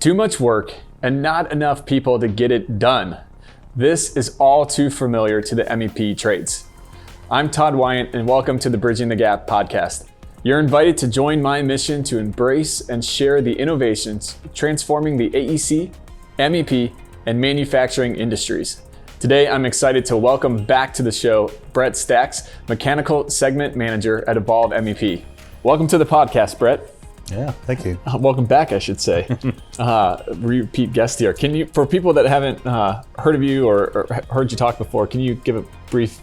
Too much work and not enough people to get it done. This is all too familiar to the MEP trades. I'm Todd Wyant, and welcome to the Bridging the Gap podcast. You're invited to join my mission to embrace and share the innovations transforming the AEC, MEP, and manufacturing industries. Today, I'm excited to welcome back to the show Brett Stacks, Mechanical Segment Manager at Evolve MEP. Welcome to the podcast, Brett. Yeah, thank you. Welcome back, I should say. Repeat guest here. Can you, for people that haven't heard of you or heard you talk before, can you give a brief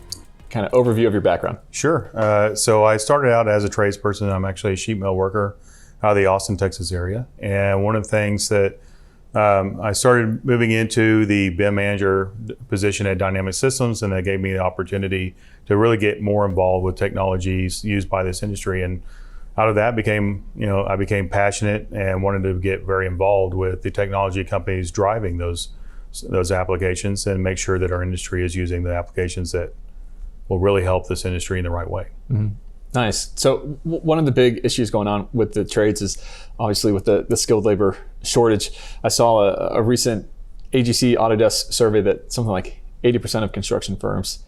kind of overview of your background? Sure. So I started out as a tradesperson. I'm actually a sheet mill worker out of the Austin, Texas area. And one of the things that I started moving into the BIM manager position at Dynamic Systems, and that gave me the opportunity to really get more involved with technologies used by this industry. And out of that I became passionate and wanted to get very involved with the technology companies driving those applications and make sure that our industry is using the applications that will really help this industry in the right way. Mm-hmm. Nice. So one of the big issues going on with the trades is obviously with the skilled labor shortage. I saw a recent AGC Autodesk survey that something like 80% of construction firms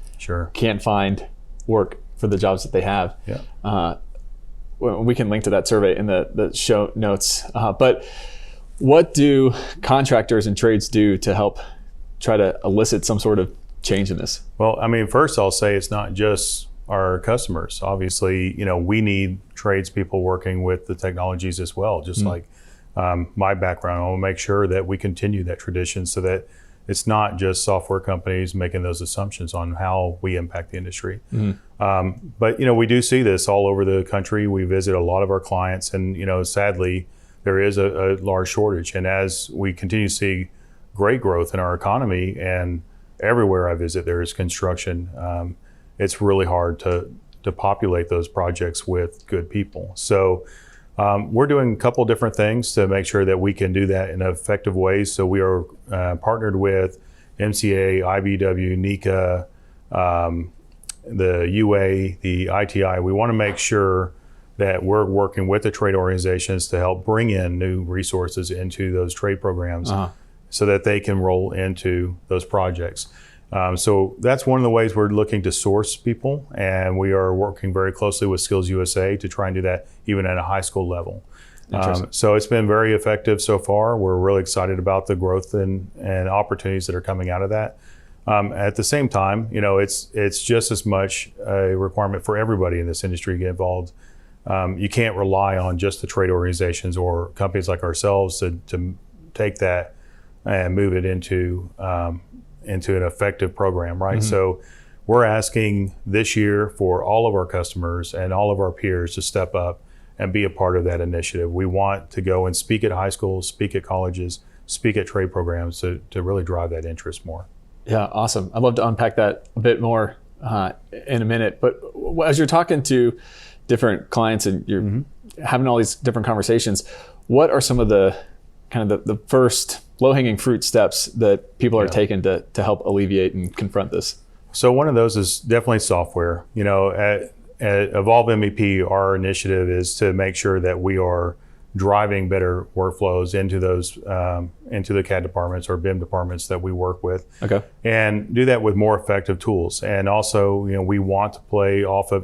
can't find work for the jobs that they have. Yeah. We can link to that survey in the show notes. But what do contractors and trades do to help try to elicit some sort of change in this? Well, I mean, first I'll say it's not just our customers. Obviously, we need tradespeople working with the technologies as well. Just like my background, I want to make sure that we continue that tradition so that it's not just software companies making those assumptions on how we impact the industry. But we do see this all over the country. We visit a lot of our clients, and sadly, there is a large shortage. And as we continue to see great growth in our economy, and everywhere I visit there is construction, it's really hard to populate those projects with good people. So we're doing a couple different things to make sure that we can do that in effective ways. So we are partnered with MCA, IBW, NECA, the UA, the ITI. We want to make sure that we're working with the trade organizations to help bring in new resources into those trade programs so that they can roll into those projects. So that's one of the ways we're looking to source people, and we are working very closely with Skills USA to try and do that even at a high school level. So it's been very effective so far. We're really excited about the growth and opportunities that are coming out of that. At the same time, it's just as much a requirement for everybody in this industry to get involved. You can't rely on just the trade organizations or companies like ourselves to take that and move it into an effective program, right? So we're asking this year for all of our customers and all of our peers to step up and be a part of that initiative. We want to go and speak at high schools, speak at colleges, speak at trade programs to really drive that interest more. Yeah, awesome. I'd love to unpack that a bit more in a minute. But as you're talking to different clients and you're having all these different conversations, what are some of the kind of the first low-hanging fruit steps that people are taking to help alleviate and confront this? So one of those is definitely software. At Evolve MEP, our initiative is to make sure that we are driving better workflows into those into the CAD departments or BIM departments that we work with. Okay. And do that with more effective tools. And also, we want to play off of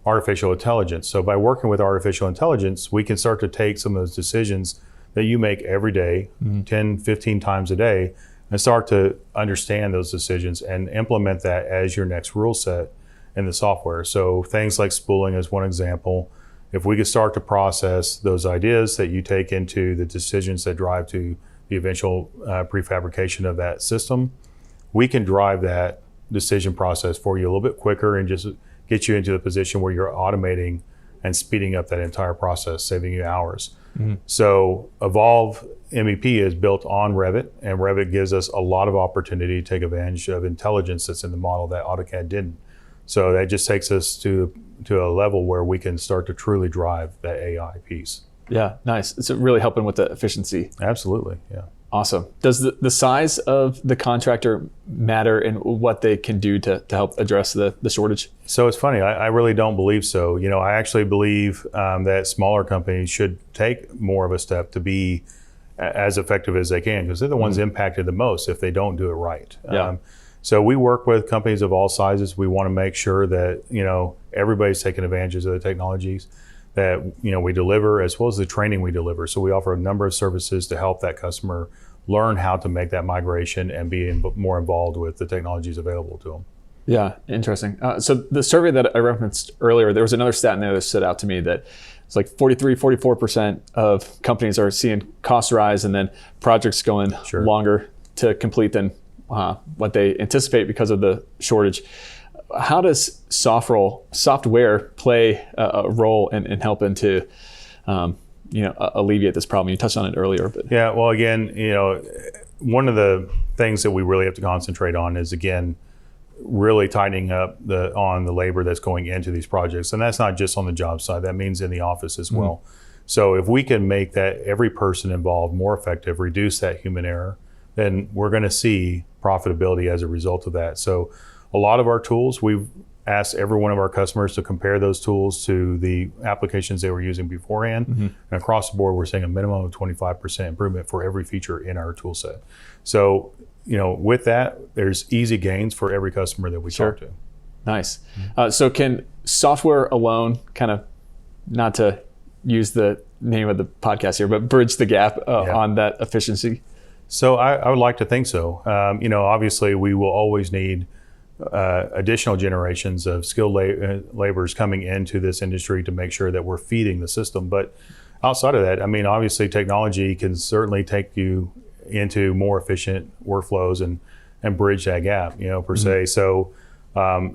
artificial intelligence. So by working with artificial intelligence, we can start to take some of those decisions that you make every day, 10, 15 times a day, and start to understand those decisions and implement that as your next rule set in the software. So things like spooling is one example. If we could start to process those ideas that you take into the decisions that drive to the eventual prefabrication of that system, we can drive that decision process for you a little bit quicker and just get you into the position where you're automating and speeding up that entire process, saving you hours. So Evolve MEP is built on Revit, and Revit gives us a lot of opportunity to take advantage of intelligence that's in the model that AutoCAD didn't. So that just takes us to a level where we can start to truly drive that AI piece. Yeah, nice. It's really helping with the efficiency. Absolutely, yeah. Awesome. Does the size of the contractor matter in what they can do to help address the shortage? So it's funny, I really don't believe so. I actually believe that smaller companies should take more of a step to be as effective as they can, because they're the ones impacted the most if they don't do it right. Yeah. So we work with companies of all sizes. We want to make sure that, everybody's taking advantage of the technologies that, we deliver, as well as the training we deliver. So we offer a number of services to help that customer learn how to make that migration and be more involved with the technologies available to them. Yeah, interesting. So the survey that I referenced earlier, there was another stat in there that stood out to me that it's like 44% of companies are seeing costs rise, and then projects going longer to complete than what they anticipate because of the shortage. How does software play a role in helping to alleviate this problem? You touched on it earlier, but yeah. Well, again, one of the things that we really have to concentrate on is, again, really tightening up on the labor that's going into these projects, and that's not just on the job side. That means in the office as well. So if we can make that every person involved more effective, reduce that human error, then we're going to see profitability as a result of that. So a lot of our tools, we've asked every one of our customers to compare those tools to the applications they were using beforehand. And across the board, we're seeing a minimum of 25% improvement for every feature in our tool set. So, with that, there's easy gains for every customer that we talk to. Nice. So can software alone, kind of, not to use the name of the podcast here, but bridge the gap on that efficiency? So I would like to think so. Obviously, we will always need additional generations of skilled laborers coming into this industry to make sure that we're feeding the system. But outside of that, obviously technology can certainly take you into more efficient workflows and bridge that gap, per se. So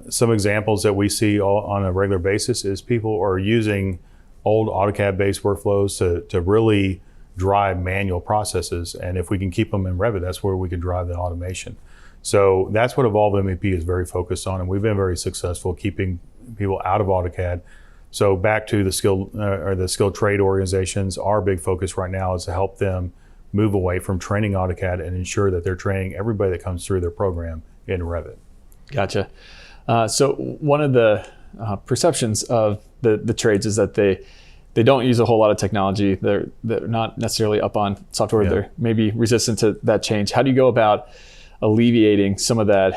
some examples that we see on a regular basis is people are using old AutoCAD-based workflows to really drive manual processes. And if we can keep them in Revit, that's where we can drive the automation. So that's what Evolve MEP is very focused on, and we've been very successful keeping people out of AutoCAD. So back to the skilled trade organizations, our big focus right now is to help them move away from training AutoCAD and ensure that they're training everybody that comes through their program in Revit. Gotcha. So one of the perceptions of the trades is that they don't use a whole lot of technology. They're not necessarily up on software. Yeah. They're maybe resistant to that change. How do you go about alleviating some of that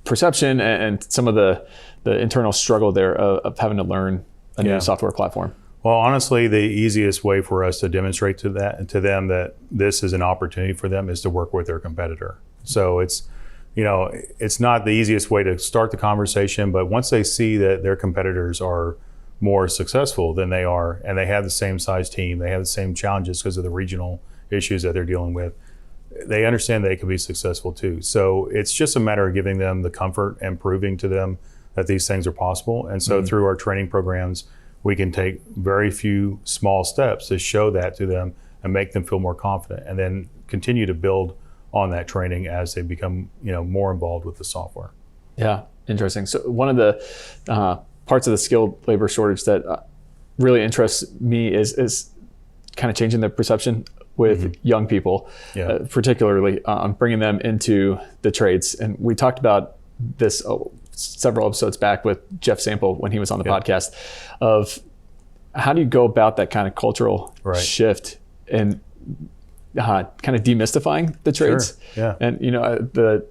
perception and some of the internal struggle there of having to learn a new software platform? Well, honestly, the easiest way for us to demonstrate to them that this is an opportunity for them is to work with their competitor. So it's not the easiest way to start the conversation, but once they see that their competitors are more successful than they are, and they have the same size team, they have the same challenges because of the regional issues that they're dealing with, they understand they can be successful too. So it's just a matter of giving them the comfort and proving to them that these things are possible. And so through our training programs, we can take very few small steps to show that to them and make them feel more confident, and then continue to build on that training as they become more involved with the software. Yeah, interesting. So one of the parts of the skilled labor shortage that really interests me is kind of changing the perception with young people, particularly on bringing them into the trades. And we talked about this several episodes back with Jeff Sample when he was on the podcast, of how do you go about that kind of cultural shift and kind of demystifying the trades. Sure. Yeah. And the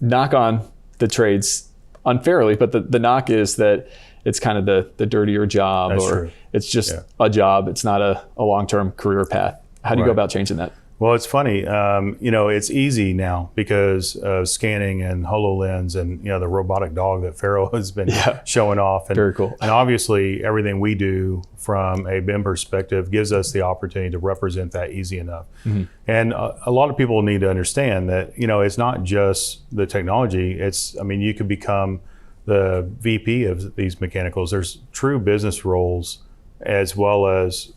knock on the trades unfairly, but the knock is that it's kind of the dirtier job. That's or true. It's just a job. It's not a long-term career path. How do you go about changing that? Well, it's funny. It's easy now because of scanning and HoloLens and the robotic dog that Pharaoh has been showing off. And, very cool. And obviously, everything we do from a BIM perspective gives us the opportunity to represent that easy enough. And a lot of people need to understand that it's not just the technology. You could become the VP of these mechanicals. There's true business roles as well as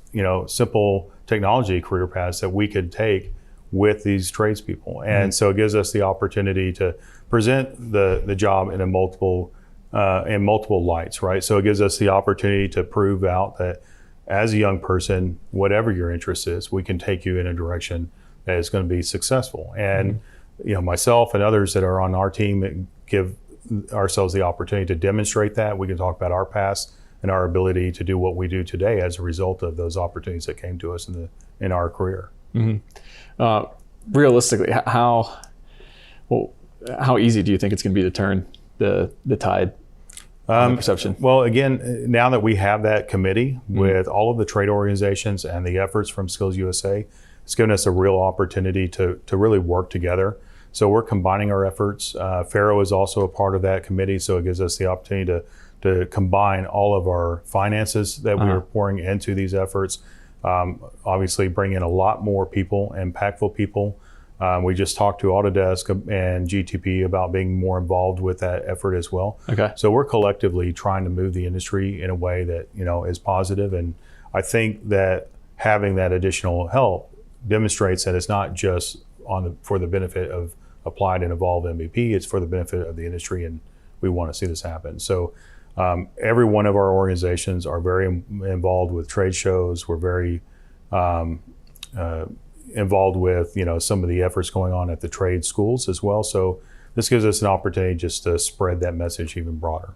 simple technology career paths that we could take with these tradespeople. And so it gives us the opportunity to present the job in multiple lights, right? So it gives us the opportunity to prove out that as a young person, whatever your interest is, we can take you in a direction that is going to be successful. And myself and others that are on our team give ourselves the opportunity to demonstrate that. We can talk about our past and our ability to do what we do today as a result of those opportunities that came to us in our career. Realistically, how easy do you think it's going to be to turn the tide on the perception? Well, again, now that we have that committee with all of the trade organizations and the efforts from Skills USA, it's given us a real opportunity to really work together. So we're combining our efforts. Faro is also a part of that committee, so it gives us the opportunity to combine all of our finances that we are pouring into these efforts. Obviously bring in a lot more people, impactful people. We just talked to Autodesk and GTP about being more involved with that effort as well. Okay. So we're collectively trying to move the industry in a way that is positive, and I think that having that additional help demonstrates that it's not just for the benefit of Applied and Evolve MEP, it's for the benefit of the industry, and we want to see this happen. So every one of our organizations are very involved with trade shows. We're very involved with some of the efforts going on at the trade schools as well. So this gives us an opportunity just to spread that message even broader.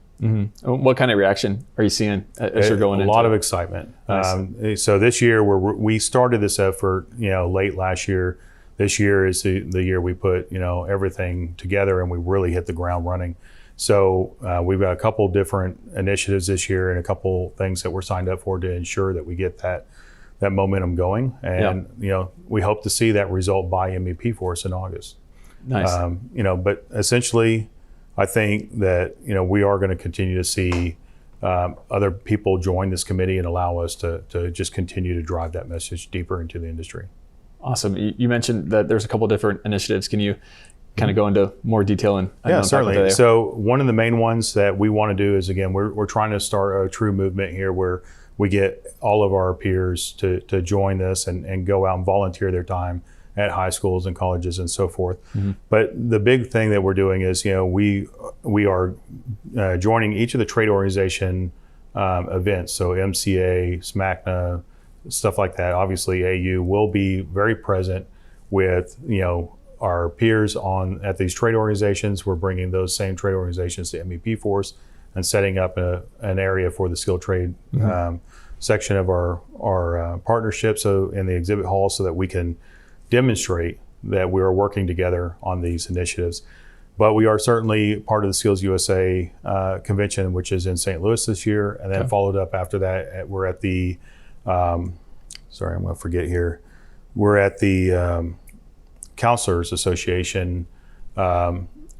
What kind of reaction are you seeing as you're going into it? A lot of excitement. Nice. So this year we started this effort late last year. This year is the year we put everything together and we really hit the ground running. So we've got a couple different initiatives this year and a couple things that we're signed up for to ensure that we get that momentum going. And we hope to see that result by MEP Force in August. Nice. But essentially, I think that we are going to continue to see other people join this committee and allow us to just continue to drive that message deeper into the industry. Awesome. You mentioned that there's a couple different initiatives. Can you kind of go into more detail and yeah, certainly. So one of the main ones that we want to do is, again, we're trying to start a true movement here where we get all of our peers to join this and go out and volunteer their time at high schools and colleges and so forth. But the big thing that we're doing is, we are joining each of the trade organization events. So MCA, SMACNA, stuff like that. Obviously, AU will be very present with our peers at these trade organizations. We're bringing those same trade organizations to MEP Force and setting up an area for the skilled trade section of our partnership, so in the exhibit hall, so that we can demonstrate that we are working together on these initiatives. But we are certainly part of the Skills USA convention, which is in St. Louis this year, and then followed up after that, we're at the sorry, I'm going to forget here. We're at the Counselors Association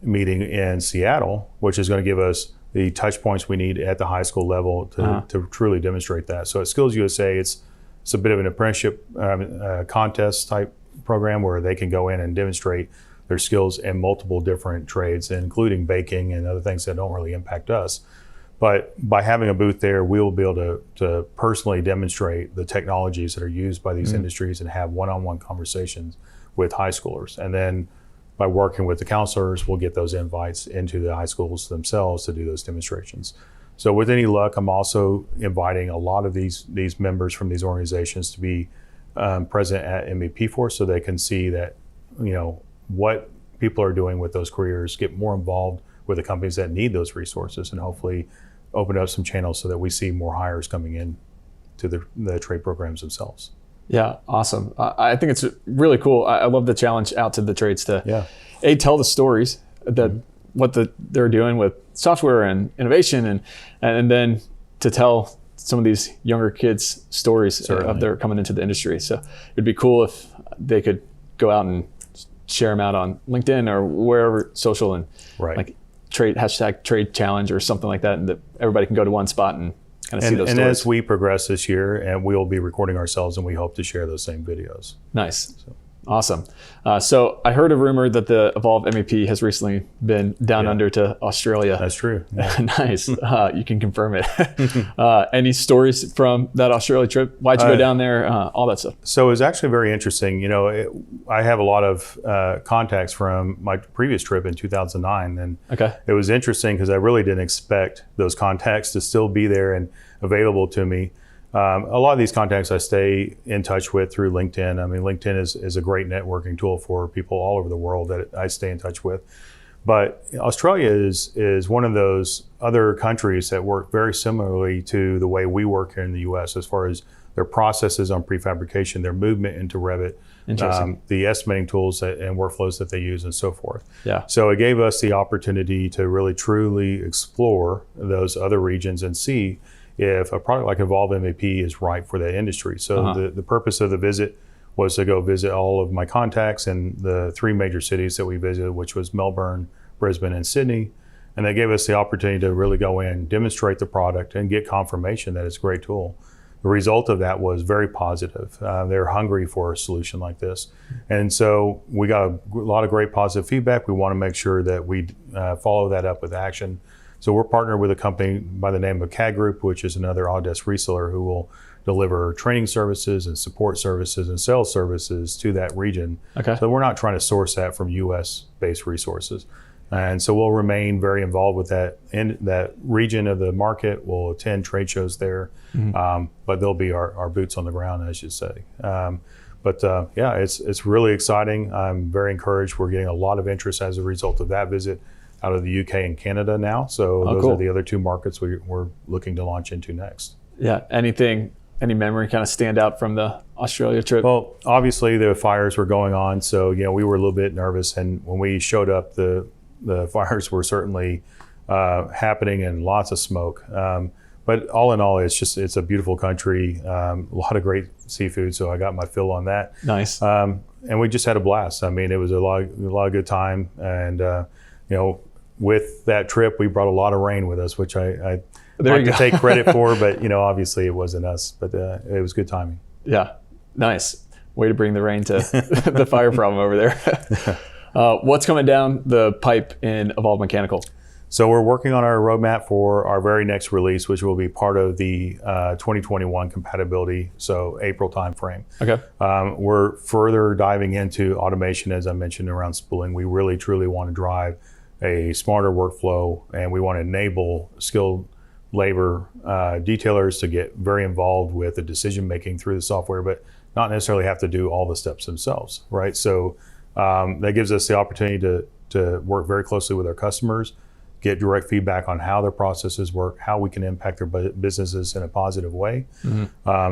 meeting in Seattle, which is going to give us the touch points we need at the high school level to truly demonstrate that. So at Skills USA, it's a bit of an apprenticeship contest type program where they can go in and demonstrate their skills in multiple different trades, including baking and other things that don't really impact us. But by having a booth there, we will be able to personally demonstrate the technologies that are used by these industries and have one-on-one conversations with high schoolers. And then by working with the counselors, we'll get those invites into the high schools themselves to do those demonstrations. So with any luck, I'm also inviting a lot of these members from these organizations to be present at MEP Force, so they can see that what people are doing with those careers, get more involved with the companies that need those resources, and hopefully open up some channels so that we see more hires coming in to the trade programs themselves. Yeah, awesome. I think it's really cool. I love the challenge out to the trades to tell the stories that what they're doing with software and innovation, and then to tell some of these younger kids stories of their coming into the industry. So it'd be cool if they could go out and share them out on LinkedIn or wherever social, and like #trade challenge or something like that, and that everybody can go to one spot and kind of see those stories. And as we progress this year, and we'll be recording ourselves, and we hope to share those same videos. Nice. Awesome. So I heard a rumor that the Evolve MEP has recently been down under to Australia. That's true. Yeah. Nice. You can confirm it. Any stories from that Australia trip? Why'd you go down there? All that stuff. So it was actually very interesting. I have a lot of contacts from my previous trip in 2009. And it was interesting because I really didn't expect those contacts to still be there and available to me. A lot of these contacts I stay in touch with through LinkedIn. I mean, LinkedIn is a great networking tool for people all over the world that I stay in touch with. But Australia is one of those other countries that work very similarly to the way we work here in the U.S. as far as their processes on prefabrication, their movement into Revit, the estimating tools and workflows that they use, and so forth. Yeah. So So it gave us the opportunity to really truly explore those other regions and see if a product like Evolve MEP is right for that industry. So the purpose of the visit was to go visit all of my contacts in the 3 major cities that we visited, which was Melbourne, Brisbane, and Sydney. And they gave us the opportunity to really go in, demonstrate the product, and get confirmation that it's a great tool. The result of that was very positive. They're hungry for a solution like this. And so we got a lot of great positive feedback. We want to make sure that we follow that up with action. So we're partnered with a company by the name of CAD Group, which is another Autodesk reseller who will deliver training services and support services and sales services to that region. Okay. So we're not trying to source that from US-based resources. And so we'll remain very involved with that in that region of the market. We'll attend trade shows there, but they'll be our boots on the ground, I should say. Yeah, it's really exciting. I'm very encouraged. We're getting a lot of interest as a result of that visit out of the UK and Canada now. So those are the other 2 markets we're looking to launch into next. Yeah. Any memory kind of stand out from the Australia trip? Well, obviously the fires were going on, so we were a little bit nervous. And when we showed up, the fires were certainly happening and lots of smoke. But all in all, it's a beautiful country, a lot of great seafood. So I got my fill on that. Nice. And we just had a blast. I mean, it was a lot of good time. And with that trip, we brought a lot of rain with us, which I like to take credit for. But obviously it wasn't us. But it was good timing. Yeah, nice. Way to bring the rain to the fire problem over there. What's coming down the pipe in Evolve Mechanical? So we're working on our roadmap for our very next release, which will be part of the 2021 compatibility, so April timeframe. Okay. We're further diving into automation, as I mentioned, around spooling. We really, truly want to drive a smarter workflow, and we want to enable skilled labor detailers to get very involved with the decision making through the software, but not necessarily have to do all the steps themselves, right? So that gives us the opportunity to work very closely with our customers, get direct feedback on how their processes work, how we can impact their businesses in a positive way.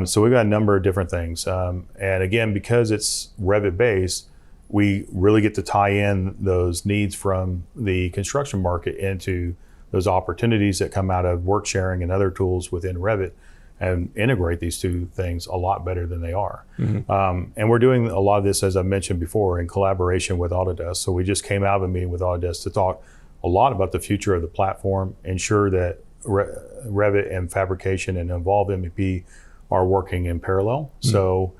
So we've got a number of different things. And again, because it's Revit based, we really get to tie in those needs from the construction market into those opportunities that come out of work sharing and other tools within Revit, and integrate these 2 things a lot better than they are. And we're doing a lot of this, as I mentioned before, in collaboration with Autodesk. So we just came out of a meeting with Autodesk to talk a lot about the future of the platform, ensure that Revit and fabrication and Evolve MEP are working in parallel. So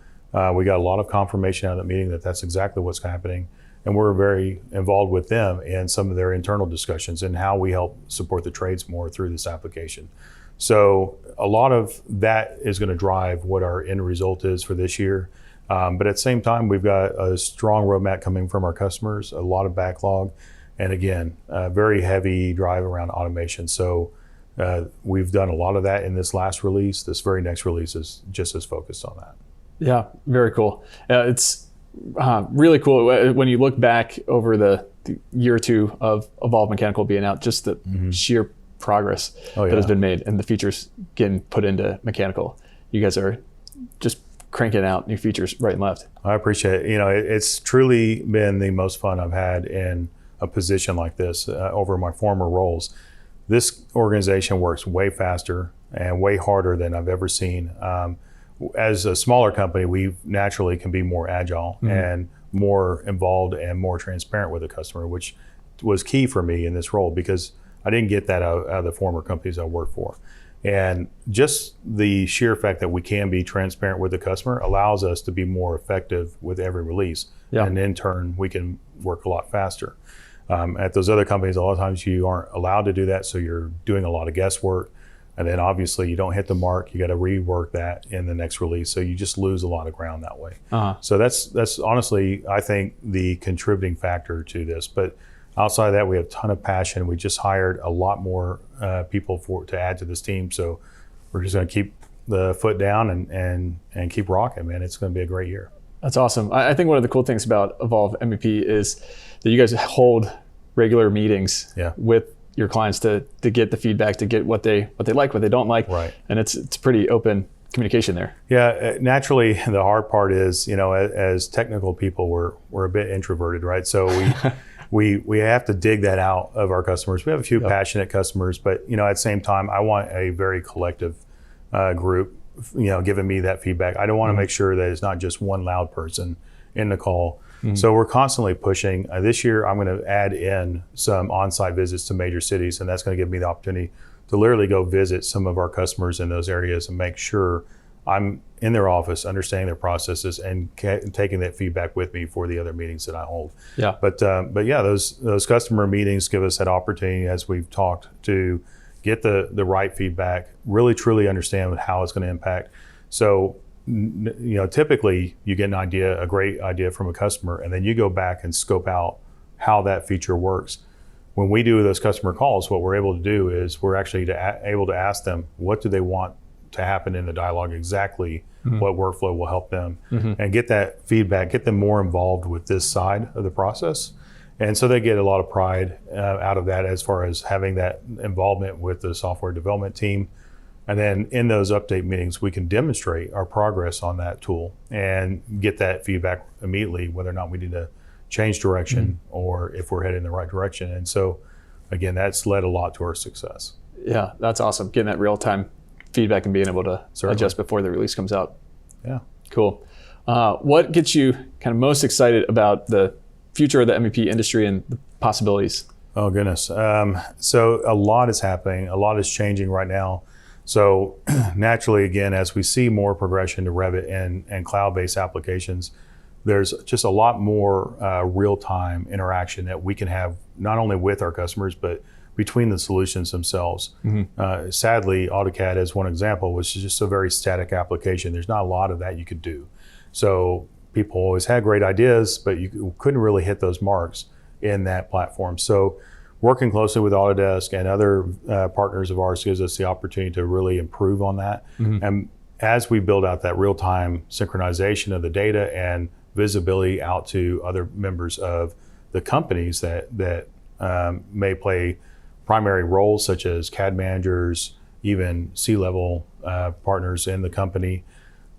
we got a lot of confirmation out of that meeting that that's exactly what's happening. And we're very involved with them in some of their internal discussions and how we help support the trades more through this application. So a lot of that is going to drive what our end result is for this year. But at the same time, we've got a strong roadmap coming from our customers, a lot of backlog, and again, a very heavy drive around automation. So we've done a lot of that in this last release. This very next release is just as focused on that. Yeah, very cool. It's really cool when you look back over the year or 2 of Evolve Mechanical being out, just the sheer progress that has been made and the features getting put into mechanical. You guys are just cranking out new features right and left. I appreciate it. It's truly been the most fun I've had in a position like this over my former roles. This organization works way faster and way harder than I've ever seen. As a smaller company, we naturally can be more agile and more involved and more transparent with the customer, which was key for me in this role because I didn't get that out of the former companies I worked for. And just the sheer fact that we can be transparent with the customer allows us to be more effective with every release. Yeah. And in turn, we can work a lot faster. At those other companies, a lot of times you aren't allowed to do that, so you're doing a lot of guesswork. And then obviously you don't hit the mark, you got to rework that in the next release. So you just lose a lot of ground that way. So that's honestly, I think, the contributing factor to this. But outside of that, we have a ton of passion. We just hired a lot more people to add to this team. So we're just going to keep the foot down and keep rocking, man. It's going to be a great year. That's awesome. I think one of the cool things about Evolve MEP is that you guys hold regular meetings with your clients to get the feedback, to get what they like, what they don't like. Right. And it's pretty open communication there. Yeah, naturally, the hard part is, as technical people, we're a bit introverted, right? So we have to dig that out of our customers. We have a few passionate customers, but at the same time, I want a very collective group, giving me that feedback. I don't want to make sure that it's not just one loud person in the call. So we're constantly pushing. This year, I'm going to add in some on-site visits to major cities, and that's going to give me the opportunity to literally go visit some of our customers in those areas and make sure I'm in their office, understanding their processes, and taking that feedback with me for the other meetings that I hold. Yeah. But yeah, those customer meetings give us that opportunity, as we've talked, to get the right feedback, really truly understand how it's going to impact. So, typically you get a great idea from a customer, and then you go back and scope out how that feature works. When we do those customer calls, what we're able to do is we're actually able to ask them, what do they want to happen in the dialogue, exactly what workflow will help them, and get that feedback, get them more involved with this side of the process. And so they get a lot of pride out of that, as far as having that involvement with the software development team. And then in those update meetings, we can demonstrate our progress on that tool and get that feedback immediately, whether or not we need to change direction or if we're heading in the right direction. And so, again, that's led a lot to our success. Yeah, that's awesome. Getting that real-time feedback and being able to adjust before the release comes out. Yeah. Cool. What gets you kind of most excited about the future of the MEP industry and the possibilities? Oh, goodness. So a lot is happening. A lot is changing right now. So naturally, again, as we see more progression to Revit and cloud-based applications, there's just a lot more real-time interaction that we can have, not only with our customers, but between the solutions themselves. Sadly, AutoCAD, as one example, was just a very static application. There's not a lot of that you could do. So people always had great ideas, but you couldn't really hit those marks in that platform. So working closely with Autodesk and other partners of ours gives us the opportunity to really improve on that. And as we build out that real-time synchronization of the data and visibility out to other members of the companies that may play primary roles, such as CAD managers, even C-level partners in the company,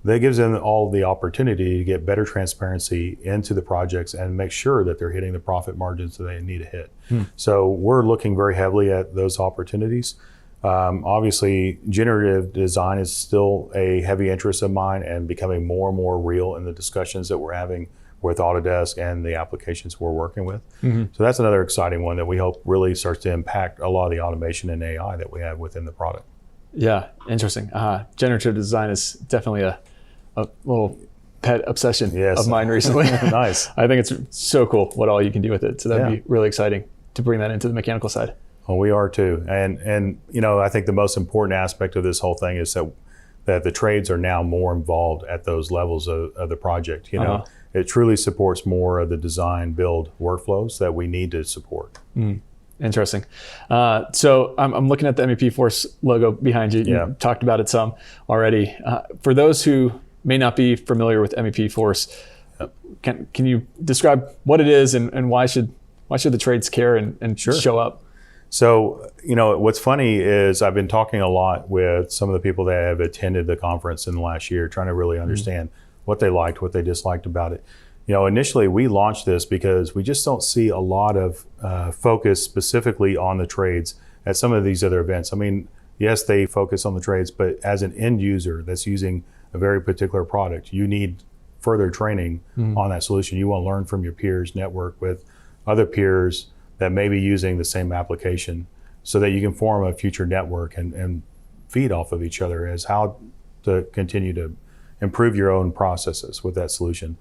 that gives them all the opportunity to get better transparency into the projects and make sure that they're hitting the profit margins that they need to hit. So we're looking very heavily at those opportunities. Obviously, generative design is still a heavy interest of mine and becoming more and more real in the discussions that we're having with Autodesk and the applications we're working with. So that's another exciting one that we hope really starts to impact a lot of the automation and AI that we have within the product. Yeah, interesting. Generative design is definitely a little pet obsession of mine recently. Nice. I think it's so cool what all you can do with it. So that'd be really exciting to bring that into the mechanical side. Well, we are too. And I think the most important aspect of this whole thing is that the trades are now more involved at those levels of the project. It truly supports more of the design build workflows that we need to support. Interesting. So I'm looking at the MEP Force logo behind you. You talked about it some already. For those who may not be familiar with MEP Force, can you describe what it is and why should the trades care and show up? So, what's funny is I've been talking a lot with some of the people that have attended the conference in the last year, trying to really understand what they liked, what they disliked about it. Initially we launched this because we just don't see a lot of focus specifically on the trades at some of these other events. I mean, yes, they focus on the trades, but as an end user that's using a very particular product, you need further training on that solution. You want to learn from your peers, network with other peers that may be using the same application, so that you can form a future network and feed off of each other as how to continue to improve your own processes with that solution.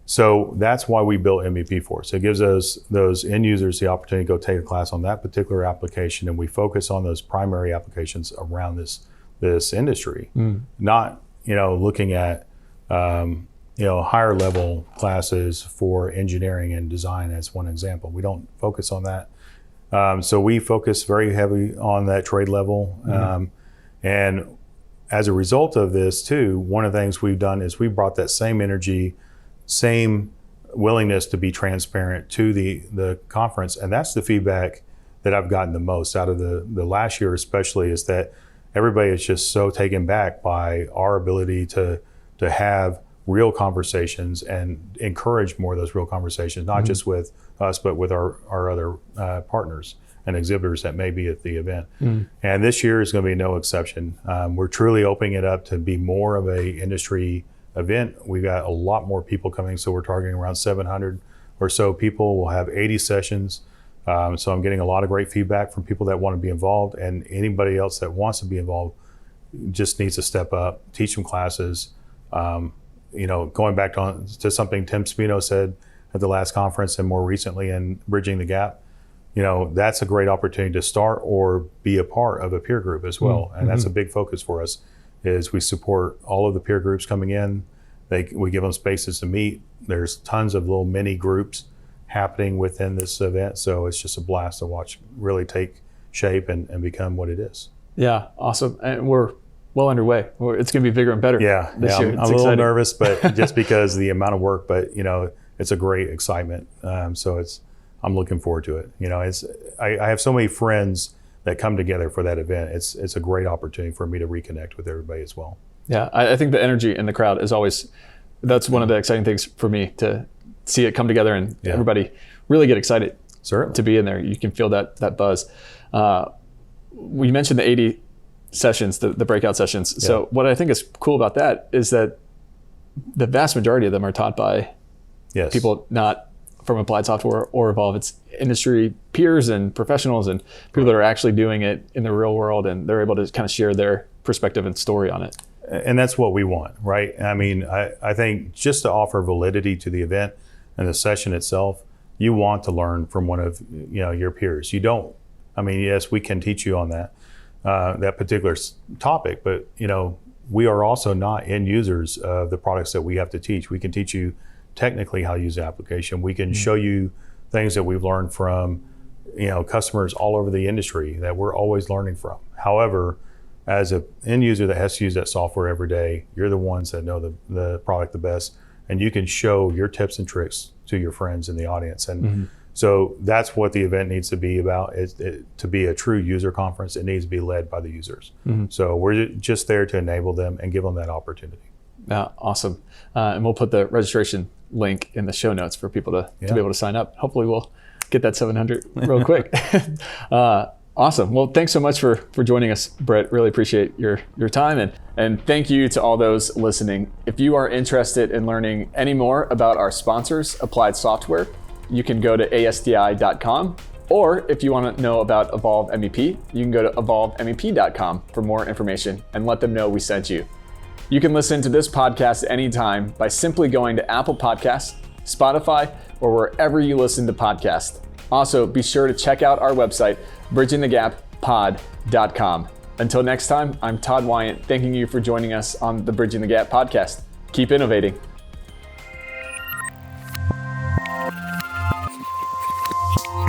So that's why we built MEP Force. It gives us those end users the opportunity to go take a class on that particular application, and we focus on those primary applications around this industry, not looking at higher level classes for engineering and design as one example. We don't focus on that. So we focus very heavily on that trade level. And as a result of this too, one of the things we've done is we brought that same energy, same willingness to be transparent to the conference. And that's the feedback that I've gotten the most out of the last year especially, is that everybody is just so taken back by our ability to have real conversations and encourage more of those real conversations, not just with us, but with our other partners and exhibitors that may be at the event. And this year is going to be no exception. We're truly opening it up to be more of a industry event. We've got a lot more people coming, so we're targeting around 700 or so people. We'll have 80 sessions. So I'm getting a lot of great feedback from people that want to be involved, and anybody else that wants to be involved just needs to step up, teach some classes. Going back to something Tim Spino said at the last conference and more recently in Bridging the Gap, that's a great opportunity to start or be a part of a peer group as well. And that's a big focus for us, is we support all of the peer groups coming in. We give them spaces to meet. There's tons of little mini groups happening within this event. So it's just a blast to watch really take shape and become what it is. Yeah, awesome. And we're well underway. It's going to be bigger and better this year. I'm a little nervous, but just because of the amount of work, but it's a great excitement. So I'm looking forward to it. I have so many friends that come together for that event. It's a great opportunity for me to reconnect with everybody as well. Yeah, I think the energy in the crowd is always, that's one of the exciting things for me, to see it come together and everybody really get excited to be in there. You can feel that buzz. We mentioned the 80 sessions, the breakout sessions. Yeah. So what I think is cool about that is that the vast majority of them are taught by people not from Applied Software or Evolve. It's industry peers and professionals and people that are actually doing it in the real world, and they're able to kind of share their perspective and story on it. And that's what we want, right? I mean, I think just to offer validity to the event and the session itself, you want to learn from one of your peers. You don't, yes, we can teach you on that particular topic, but we are also not end users of the products that we have to teach. We can teach you technically how to use the application. We can show you things that we've learned from customers all over the industry that we're always learning from. However, as an end user that has to use that software every day, you're the ones that know the product the best, and you can show your tips and tricks to your friends in the audience. And so that's what the event needs to be about. To be a true user conference, it needs to be led by the users. So we're just there to enable them and give them that opportunity. Yeah, awesome. And we'll put the registration link in the show notes for people to be able to sign up. Hopefully we'll get that 700 real quick. Awesome. Well, thanks so much for joining us, Brett. Really appreciate your time. And thank you to all those listening. If you are interested in learning any more about our sponsors, Applied Software, you can go to ASDI.com. Or if you want to know about Evolve MEP, you can go to evolvemep.com for more information and let them know we sent you. You can listen to this podcast anytime by simply going to Apple Podcasts, Spotify, or wherever you listen to podcasts. Also, be sure to check out our website, bridgingthegappod.com. Until next time, I'm Todd Wyant, thanking you for joining us on the Bridging the Gap podcast. Keep innovating.